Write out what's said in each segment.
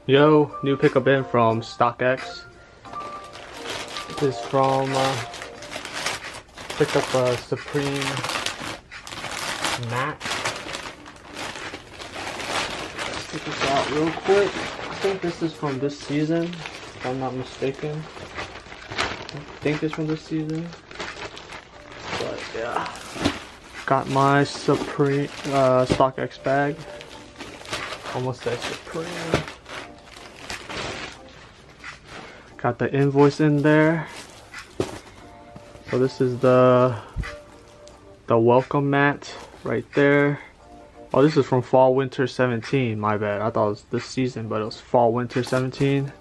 Yo, new pickup in from StockX. This is from picked up a Supreme mat. Let's take this out real quick. I think this is from this season, if I'm not mistaken. I think it's from this season. But yeah. Got my Supreme StockX bag. Almost said Supreme. Got the invoice in there. So this is the welcome mat right there. Oh, this is from fall winter 17. My bad. I thought it was this season, but it was fall winter 17.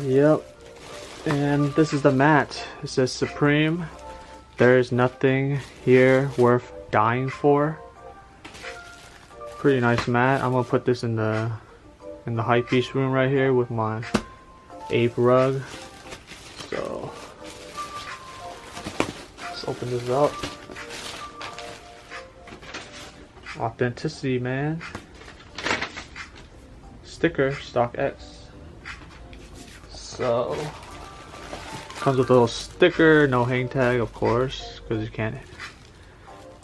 Yep. And this is the mat. It says Supreme. There is nothing here worth dying for. Pretty nice mat. I'm gonna put this in the high piece room right here with my ape rug. So let's open this up. Authenticity, man. Sticker, StockX. So comes with a little sticker, no hang tag, of course, because you can't.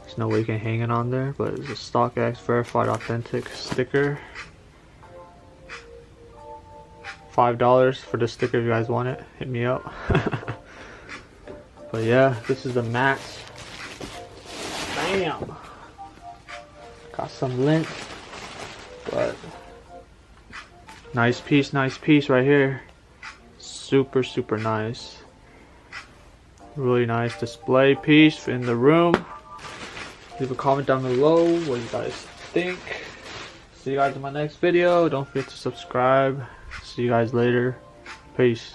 There's no way you can hang it on there, but it's a StockX verified authentic sticker. $5 for the sticker if you guys want it. Hit me up. But yeah, this is the mat. Bam! Got some lint, but nice piece right here. Super nice. Really nice display piece in the room. Leave a comment down below what you guys think. See you guys in my next video. Don't forget to subscribe. See you guys later. Peace.